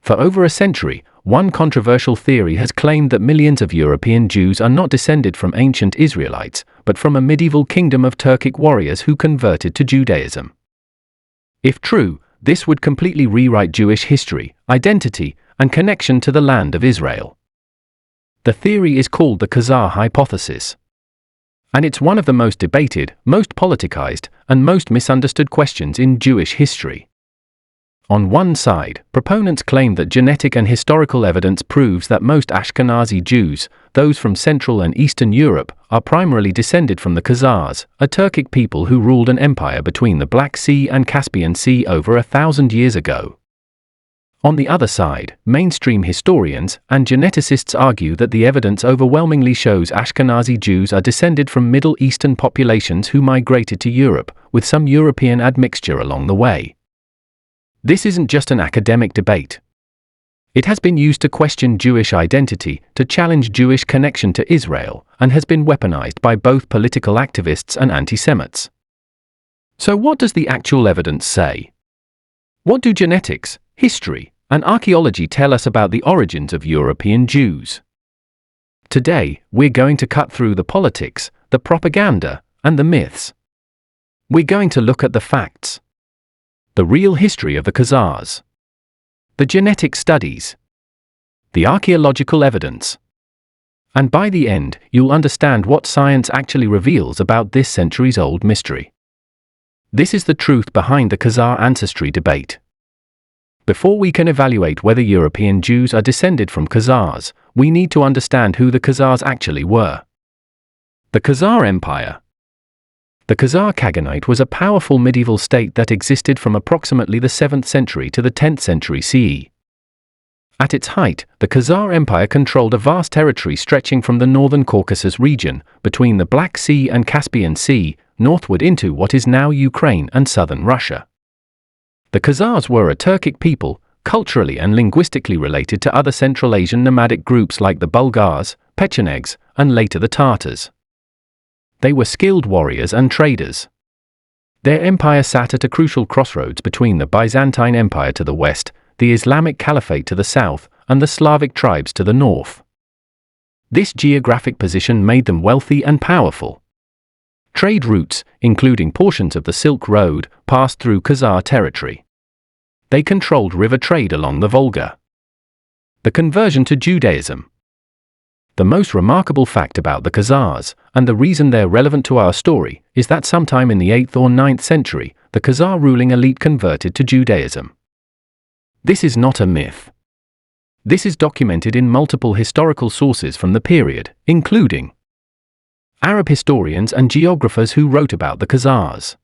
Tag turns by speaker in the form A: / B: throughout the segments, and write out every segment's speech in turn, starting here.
A: For over a century, one controversial theory has claimed that millions of European Jews are not descended from ancient Israelites, but from a medieval kingdom of Turkic warriors who converted to Judaism. If true, this would completely rewrite Jewish history, identity, and connection to the land of Israel. The theory is called the Khazar hypothesis. And it's one of the most debated, most politicized, and most misunderstood questions in Jewish history. On one side, proponents claim that genetic and historical evidence proves that most Ashkenazi Jews, those from Central and Eastern Europe, are primarily descended from the Khazars, a Turkic people who ruled an empire between the Black Sea and Caspian Sea over 1,000 years ago. On the other side, mainstream historians and geneticists argue that the evidence overwhelmingly shows Ashkenazi Jews are descended from Middle Eastern populations who migrated to Europe, with some European admixture along the way. This isn't just an academic debate. It has been used to question Jewish identity, to challenge Jewish connection to Israel, and has been weaponized by both political activists and anti-Semites. So what does the actual evidence say? What do genetics, history, and archaeology tell us about the origins of European Jews? Today, we're going to cut through the politics, the propaganda, and the myths. We're going to look at the facts. The real history of the Khazars. The genetic studies. The archaeological evidence. And by the end, you'll understand what science actually reveals about this centuries-old mystery. This is the truth behind the Khazar ancestry debate. Before we can evaluate whether European Jews are descended from Khazars, we need to understand who the Khazars actually were. The Khazar Empire. The Khazar Khaganate was a powerful medieval state that existed from approximately the 7th century to the 10th century CE. At its height, the Khazar Empire controlled a vast territory stretching from the northern Caucasus region, between the Black Sea and Caspian Sea, northward into what is now Ukraine and southern Russia. The Khazars were a Turkic people, culturally and linguistically related to other Central Asian nomadic groups like the Bulgars, Pechenegs, and later the Tatars. They were skilled warriors and traders. Their empire sat at a crucial crossroads between the Byzantine Empire to the west, the Islamic Caliphate to the south, and the Slavic tribes to the north. This geographic position made them wealthy and powerful. Trade routes, including portions of the Silk Road, passed through Khazar territory. They controlled river trade along the Volga. The conversion to Judaism. The most remarkable fact about the Khazars, and the reason they're relevant to our story, is that sometime in the 8th or 9th century, the Khazar ruling elite converted to Judaism. This is not a myth. This is documented in multiple historical sources from the period, including Arab historians and geographers who wrote about the Khazars,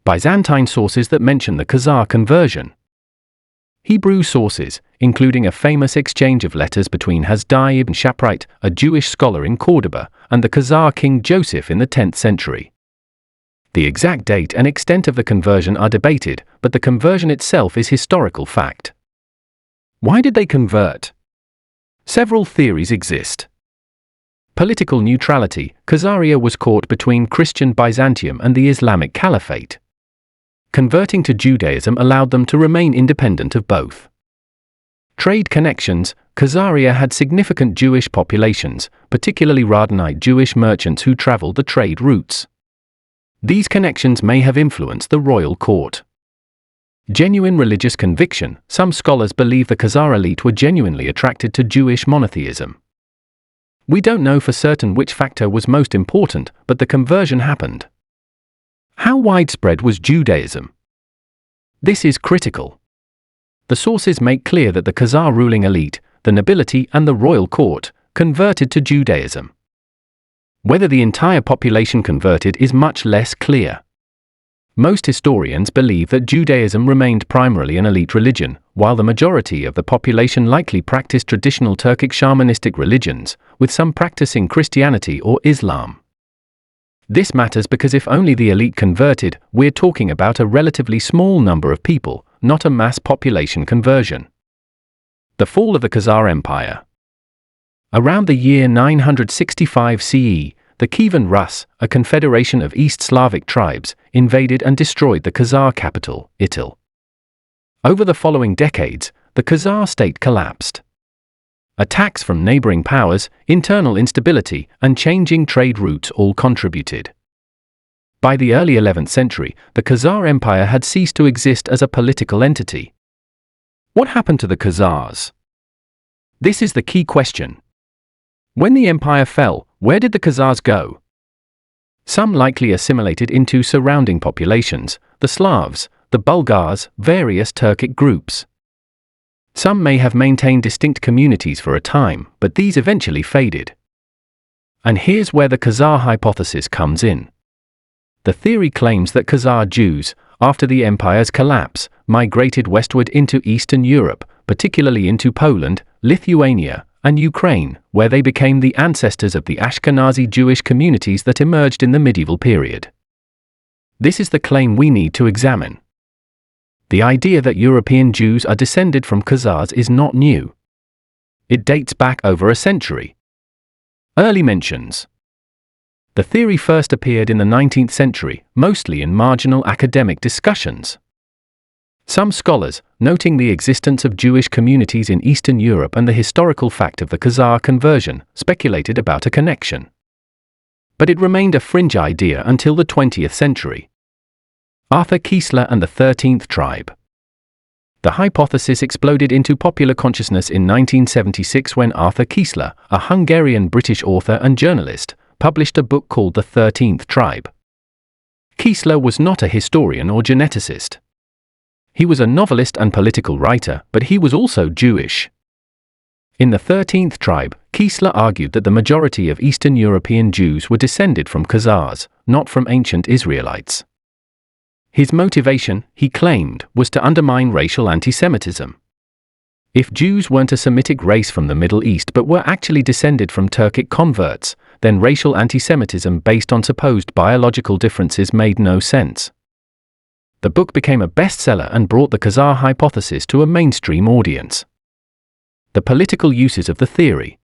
A: Byzantine sources that mention the Khazar conversion, Hebrew sources, including a famous exchange of letters between Hasdai ibn Shaprite, a Jewish scholar in Cordoba, and the Khazar king Joseph in the 10th century. The exact date and extent of the conversion are debated, but the conversion itself is historical fact. Why did they convert? Several theories exist. Political neutrality. Khazaria was caught between Christian Byzantium and the Islamic Caliphate. Converting to Judaism allowed them to remain independent of both. Trade connections. Khazaria had significant Jewish populations, particularly Radhanite Jewish merchants who traveled the trade routes. These connections may have influenced the royal court. Genuine religious conviction. Some scholars believe the Khazar elite were genuinely attracted to Jewish monotheism. We don't know for certain which factor was most important, but the conversion happened. How widespread was Judaism? This is critical. The sources make clear that the Khazar ruling elite, the nobility and the royal court, converted to Judaism. Whether the entire population converted is much less clear. Most historians believe that Judaism remained primarily an elite religion, while the majority of the population likely practiced traditional Turkic shamanistic religions, with some practicing Christianity or Islam. This matters because if only the elite converted, we're talking about a relatively small number of people, not a mass population conversion. The fall of the Khazar Empire. Around the year 965 CE, the Kievan Rus, a confederation of East Slavic tribes, invaded and destroyed the Khazar capital, Itil. Over the following decades, the Khazar state collapsed. Attacks from neighboring powers, internal instability, and changing trade routes all contributed. By the early 11th century, the Khazar Empire had ceased to exist as a political entity. What happened to the Khazars? This is the key question. When the empire fell, where did the Khazars go? Some likely assimilated into surrounding populations, the Slavs, the Bulgars, various Turkic groups. Some may have maintained distinct communities for a time, but these eventually faded. And here's where the Khazar hypothesis comes in. The theory claims that Khazar Jews, after the empire's collapse, migrated westward into Eastern Europe, particularly into Poland, Lithuania, and Ukraine, where they became the ancestors of the Ashkenazi Jewish communities that emerged in the medieval period. This is the claim we need to examine. The idea that European Jews are descended from Khazars is not new. It dates back over a century. Early mentions. The theory first appeared in the 19th century, mostly in marginal academic discussions. Some scholars, noting the existence of Jewish communities in Eastern Europe and the historical fact of the Khazar conversion, speculated about a connection. But it remained a fringe idea until the 20th century. Arthur Kiesler and the 13th Tribe. The hypothesis exploded into popular consciousness in 1976 when Arthur Kiesler, a Hungarian-British author and journalist, published a book called The 13th Tribe. Kiesler was not a historian or geneticist. He was a novelist and political writer, but he was also Jewish. In The 13th Tribe, Kiesler argued that the majority of Eastern European Jews were descended from Khazars, not from ancient Israelites. His motivation, he claimed, was to undermine racial anti-Semitism. If Jews weren't a Semitic race from the Middle East but were actually descended from Turkic converts, then racial anti-Semitism based on supposed biological differences made no sense. The book became a bestseller and brought the Khazar hypothesis to a mainstream audience. The political uses of the theory.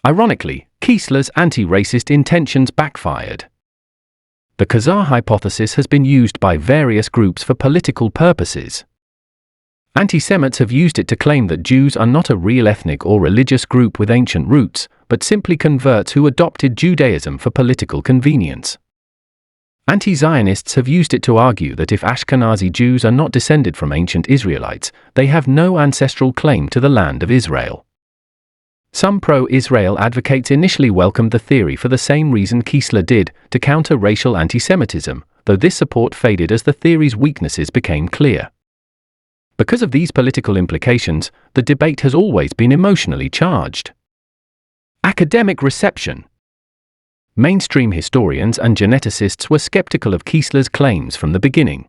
A: Ironically, Kiesler's anti-racist intentions backfired. The Khazar hypothesis has been used by various groups for political purposes. Anti-Semites have used it to claim that Jews are not a real ethnic or religious group with ancient roots, but simply converts who adopted Judaism for political convenience. Anti-Zionists have used it to argue that if Ashkenazi Jews are not descended from ancient Israelites, they have no ancestral claim to the land of Israel. Some pro-Israel advocates initially welcomed the theory for the same reason Kiesler did, to counter racial anti-Semitism, though this support faded as the theory's weaknesses became clear. Because of these political implications, the debate has always been emotionally charged. Academic reception. Mainstream historians and geneticists were skeptical of Kiesler's claims from the beginning.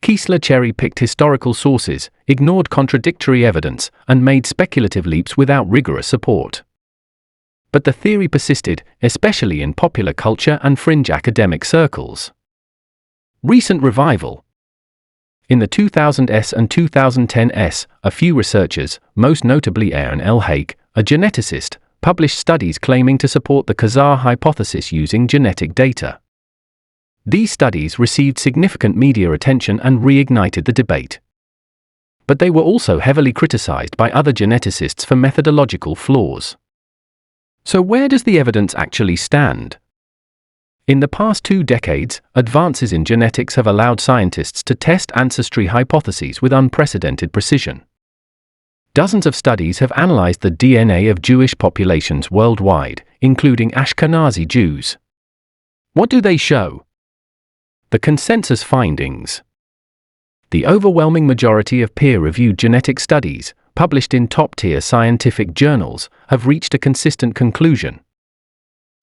A: Kiesler cherry-picked historical sources, ignored contradictory evidence, and made speculative leaps without rigorous support. But the theory persisted, especially in popular culture and fringe academic circles. Recent revival. In the 2000s and 2010s, a few researchers, most notably Aaron L. Haig, a geneticist, published studies claiming to support the Khazar hypothesis using genetic data. These studies received significant media attention and reignited the debate. But they were also heavily criticized by other geneticists for methodological flaws. So where does the evidence actually stand? In the past 2 decades, advances in genetics have allowed scientists to test ancestry hypotheses with unprecedented precision. Dozens of studies have analyzed the DNA of Jewish populations worldwide, including Ashkenazi Jews. What do they show? The consensus findings. The overwhelming majority of peer-reviewed genetic studies, published in top-tier scientific journals, have reached a consistent conclusion.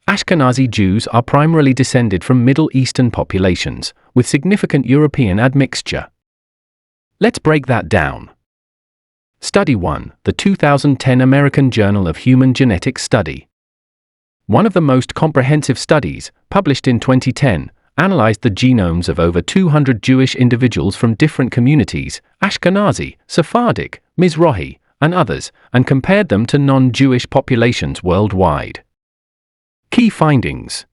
A: Ashkenazi Jews are primarily descended from Middle Eastern populations, with significant European admixture. Let's break that down. Study 1, the 2010 American Journal of Human Genetics Study. One of the most comprehensive studies, published in 2010, analyzed the genomes of over 200 Jewish individuals from different communities, Ashkenazi, Sephardic, Mizrahi, and others, and compared them to non-Jewish populations worldwide. Key findings.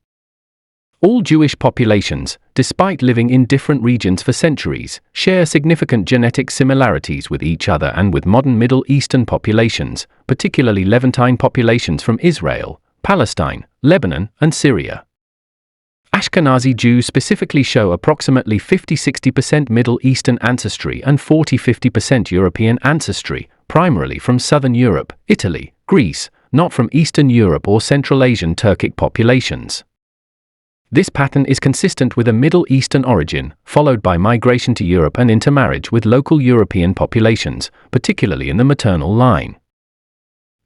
A: All Jewish populations, despite living in different regions for centuries, share significant genetic similarities with each other and with modern Middle Eastern populations, particularly Levantine populations from Israel, Palestine, Lebanon, and Syria. Ashkenazi Jews specifically show approximately 50–60% Middle Eastern ancestry and 40–50% European ancestry, primarily from Southern Europe, Italy, Greece, not from Eastern Europe or Central Asian Turkic populations. This pattern is consistent with a Middle Eastern origin, followed by migration to Europe and intermarriage with local European populations, particularly in the maternal line.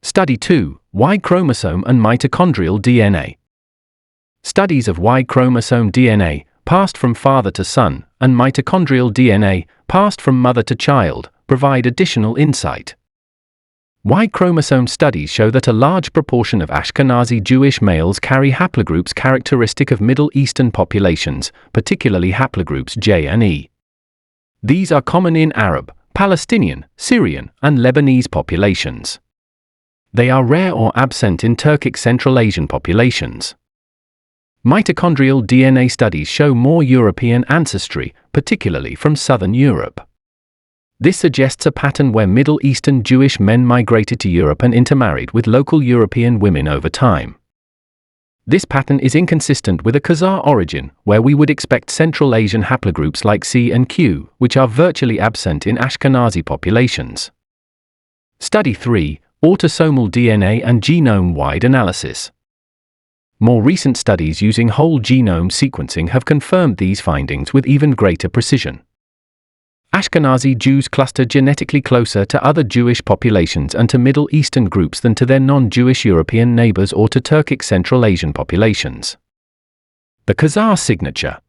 A: Study 2. Y chromosome and mitochondrial DNA. Studies of Y chromosome DNA, passed from father to son, and mitochondrial DNA, passed from mother to child, provide additional insight. Y chromosome studies show that a large proportion of Ashkenazi Jewish males carry haplogroups characteristic of Middle Eastern populations, particularly haplogroups J and E. These are common in Arab, Palestinian, Syrian, and Lebanese populations. They are rare or absent in Turkic Central Asian populations. Mitochondrial DNA studies show more European ancestry, particularly from Southern Europe. This suggests a pattern where Middle Eastern Jewish men migrated to Europe and intermarried with local European women over time. This pattern is inconsistent with a Khazar origin, where we would expect Central Asian haplogroups like C and Q, which are virtually absent in Ashkenazi populations. Study 3. Autosomal DNA and genome-wide analysis. More recent studies using whole genome sequencing have confirmed these findings with even greater precision. Ashkenazi Jews cluster genetically closer to other Jewish populations and to Middle Eastern groups than to their non-Jewish European neighbors or to Turkic Central Asian populations. The Khazar signature.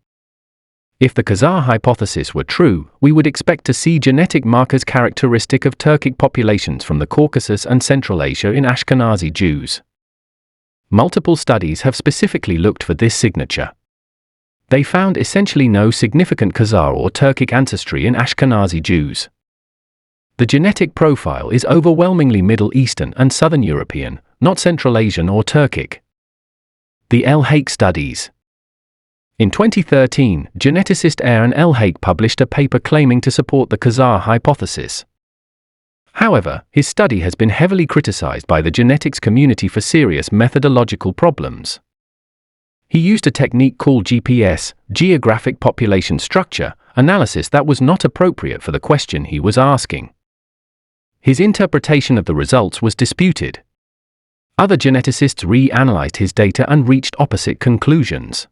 A: If the Khazar hypothesis were true, we would expect to see genetic markers characteristic of Turkic populations from the Caucasus and Central Asia in Ashkenazi Jews. Multiple studies have specifically looked for this signature. They found essentially no significant Khazar or Turkic ancestry in Ashkenazi Jews. The genetic profile is overwhelmingly Middle Eastern and Southern European, not Central Asian or Turkic. The El Haik studies. In 2013, geneticist Aaron El Haik published a paper claiming to support the Khazar hypothesis. However, his study has been heavily criticized by the genetics community for serious methodological problems. He used a technique called GPS, geographic population structure, analysis that was not appropriate for the question he was asking. His interpretation of the results was disputed. Other geneticists re-analyzed his data and reached opposite conclusions.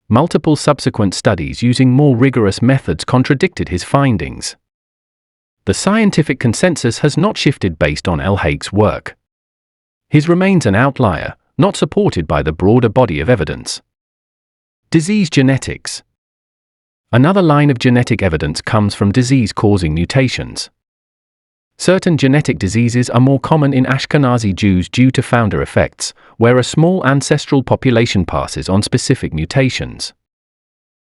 A: Multiple subsequent studies using more rigorous methods contradicted his findings. The scientific consensus has not shifted based on El Haik's work. His remains an outlier, not supported by the broader body of evidence. Disease genetics. Another line of genetic evidence comes from disease-causing mutations. Certain genetic diseases are more common in Ashkenazi Jews due to founder effects, where a small ancestral population passes on specific mutations.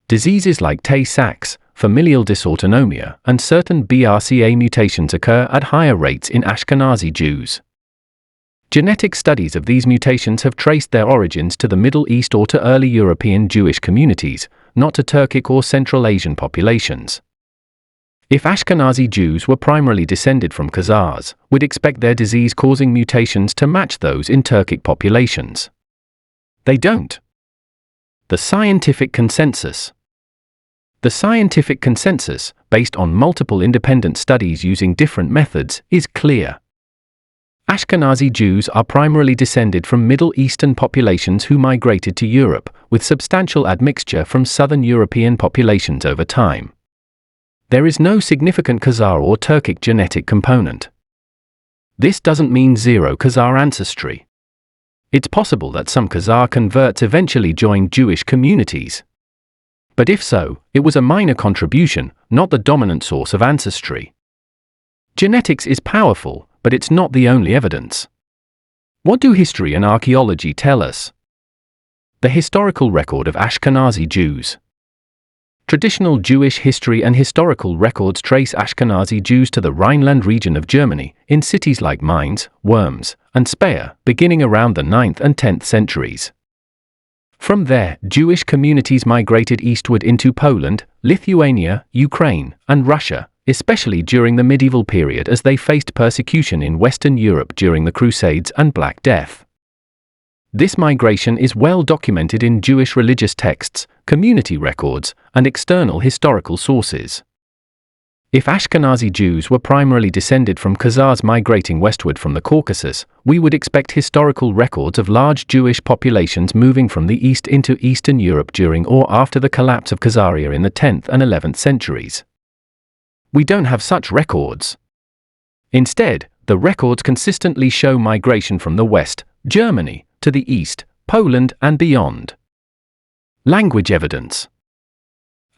A: Diseases like Tay-Sachs, familial dysautonomia, and certain BRCA mutations occur at higher rates in Ashkenazi Jews. Genetic studies of these mutations have traced their origins to the Middle East or to early European Jewish communities, not to Turkic or Central Asian populations. If Ashkenazi Jews were primarily descended from Khazars, we'd expect their disease-causing mutations to match those in Turkic populations. They don't. The scientific consensus. The scientific consensus, based on multiple independent studies using different methods, is clear. Ashkenazi Jews are primarily descended from Middle Eastern populations who migrated to Europe, with substantial admixture from Southern European populations over time. There is no significant Khazar or Turkic genetic component. This doesn't mean zero Khazar ancestry. It's possible that some Khazar converts eventually joined Jewish communities. But if so, it was a minor contribution, not the dominant source of ancestry. Genetics is powerful, but it's not the only evidence. What do history and archaeology tell us? The historical record of Ashkenazi Jews. Traditional Jewish history and historical records trace Ashkenazi Jews to the Rhineland region of Germany, in cities like Mainz, Worms, and Speyer, beginning around the 9th and 10th centuries. From there, Jewish communities migrated eastward into Poland, Lithuania, Ukraine, and Russia, especially during the medieval period as they faced persecution in Western Europe during the Crusades and Black Death. This migration is well documented in Jewish religious texts, community records, and external historical sources. If Ashkenazi Jews were primarily descended from Khazars migrating westward from the Caucasus, we would expect historical records of large Jewish populations moving from the east into Eastern Europe during or after the collapse of Khazaria in the 10th and 11th centuries. We don't have such records. Instead, the records consistently show migration from the west, Germany, to the east, Poland, and beyond. Language evidence.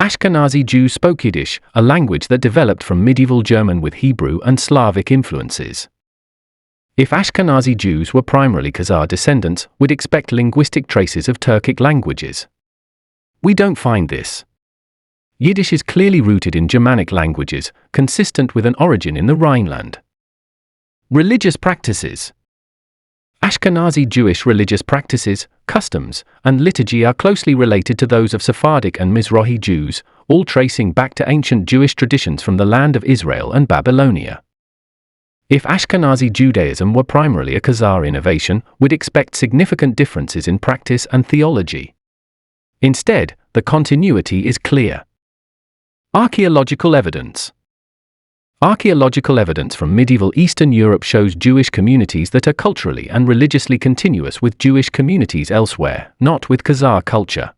A: Ashkenazi Jews spoke Yiddish, a language that developed from medieval German with Hebrew and Slavic influences. If Ashkenazi Jews were primarily Khazar descendants, we'd expect linguistic traces of Turkic languages. We don't find this. Yiddish is clearly rooted in Germanic languages, consistent with an origin in the Rhineland. Religious practices. Ashkenazi Jewish religious practices, customs, and liturgy are closely related to those of Sephardic and Mizrahi Jews, all tracing back to ancient Jewish traditions from the land of Israel and Babylonia. If Ashkenazi Judaism were primarily a Khazar innovation, we'd expect significant differences in practice and theology. Instead, the continuity is clear. Archaeological evidence. Archaeological evidence from medieval Eastern Europe shows Jewish communities that are culturally and religiously continuous with Jewish communities elsewhere, not with Khazar culture.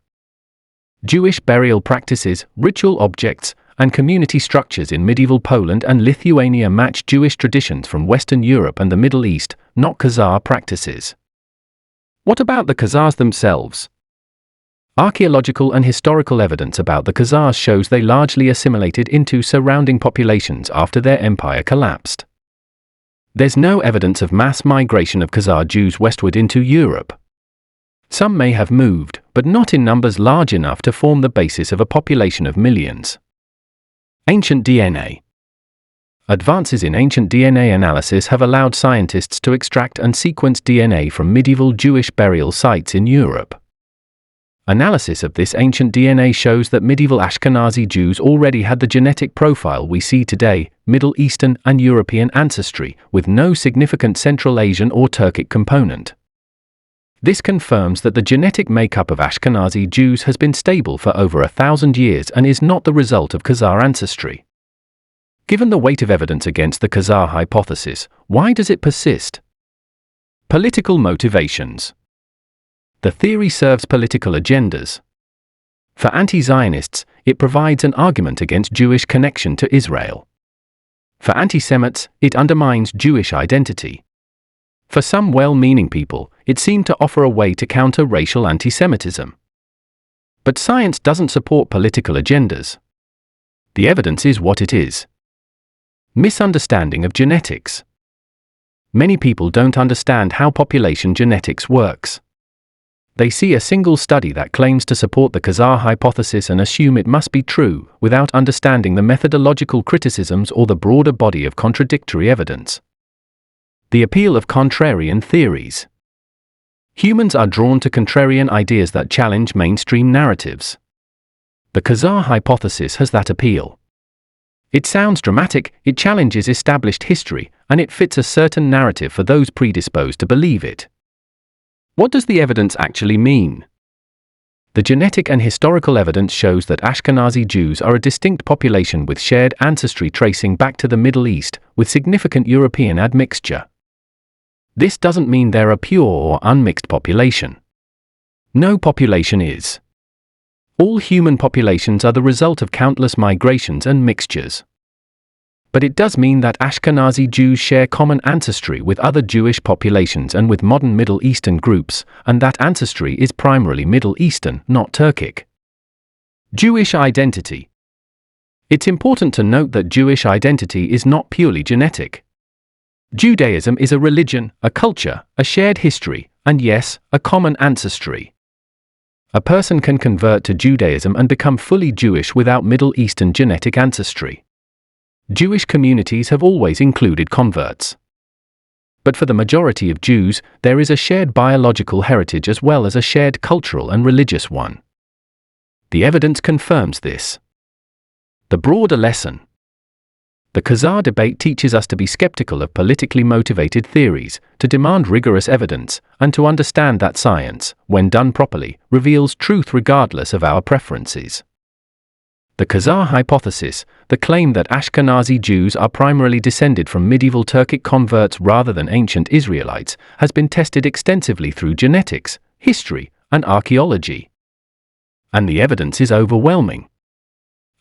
A: Jewish burial practices, ritual objects, and community structures in medieval Poland and Lithuania match Jewish traditions from Western Europe and the Middle East, not Khazar practices. What about the Khazars themselves? Archaeological and historical evidence about the Khazars shows they largely assimilated into surrounding populations after their empire collapsed. There's no evidence of mass migration of Khazar Jews westward into Europe. Some may have moved, but not in numbers large enough to form the basis of a population of millions. Ancient DNA. Advances in ancient DNA analysis have allowed scientists to extract and sequence DNA from medieval Jewish burial sites in Europe. Analysis of this ancient DNA shows that medieval Ashkenazi Jews already had the genetic profile we see today, Middle Eastern and European ancestry, with no significant Central Asian or Turkic component. This confirms that the genetic makeup of Ashkenazi Jews has been stable for over 1,000 years and is not the result of Khazar ancestry. Given the weight of evidence against the Khazar hypothesis, why does it persist? Political motivations. The theory serves political agendas. For anti-Zionists, it provides an argument against Jewish connection to Israel. For anti-Semites, it undermines Jewish identity. For some well-meaning people, it seemed to offer a way to counter racial anti-Semitism. But science doesn't support political agendas. The evidence is what it is. Misunderstanding of genetics. Many people don't understand how population genetics works. They see a single study that claims to support the Khazar hypothesis and assume it must be true, without understanding the methodological criticisms or the broader body of contradictory evidence. The appeal of contrarian theories. Humans are drawn to contrarian ideas that challenge mainstream narratives. The Khazar hypothesis has that appeal. It sounds dramatic, it challenges established history, and it fits a certain narrative for those predisposed to believe it. What does the evidence actually mean? The genetic and historical evidence shows that Ashkenazi Jews are a distinct population with shared ancestry tracing back to the Middle East, with significant European admixture. This doesn't mean they're a pure or unmixed population. No population is. All human populations are the result of countless migrations and mixtures. But it does mean that Ashkenazi Jews share common ancestry with other Jewish populations and with modern Middle Eastern groups, and that ancestry is primarily Middle Eastern, not Turkic. Jewish identity. It's important to note that Jewish identity is not purely genetic. Judaism is a religion, a culture, a shared history, and yes, a common ancestry. A person can convert to Judaism and become fully Jewish without Middle Eastern genetic ancestry. Jewish communities have always included converts. But for the majority of Jews, there is a shared biological heritage as well as a shared cultural and religious one. The evidence confirms this. The broader lesson. The Khazar debate teaches us to be skeptical of politically motivated theories, to demand rigorous evidence, and to understand that science, when done properly, reveals truth regardless of our preferences. The Khazar hypothesis, the claim that Ashkenazi Jews are primarily descended from medieval Turkic converts rather than ancient Israelites, has been tested extensively through genetics, history, and archaeology. And the evidence is overwhelming.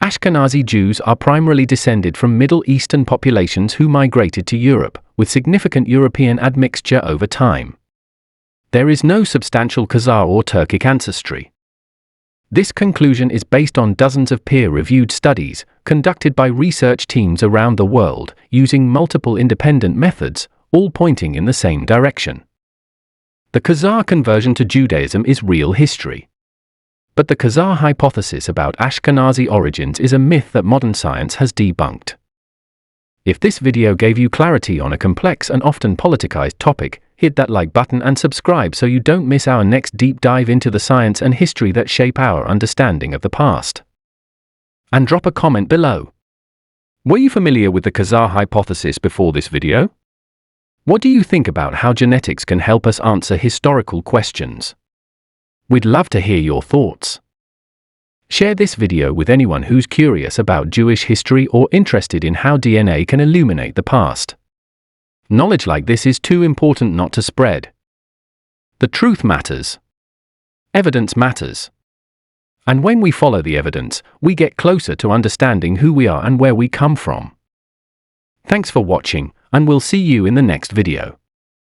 A: Ashkenazi Jews are primarily descended from Middle Eastern populations who migrated to Europe, with significant European admixture over time. There is no substantial Khazar or Turkic ancestry. This conclusion is based on dozens of peer-reviewed studies, conducted by research teams around the world, using multiple independent methods, all pointing in the same direction. The Khazar conversion to Judaism is real history. But the Khazar hypothesis about Ashkenazi origins is a myth that modern science has debunked. If this video gave you clarity on a complex and often politicized topic, hit that like button and subscribe so you don't miss our next deep dive into the science and history that shape our understanding of the past. And drop a comment below. Were you familiar with the Khazar hypothesis before this video? What do you think about how genetics can help us answer historical questions? We'd love to hear your thoughts. Share this video with anyone who's curious about Jewish history or interested in how DNA can illuminate the past. Knowledge like this is too important not to spread. The truth matters. Evidence matters. And when we follow the evidence, we get closer to understanding who we are and where we come from. Thanks for watching, and we'll see you in the next video.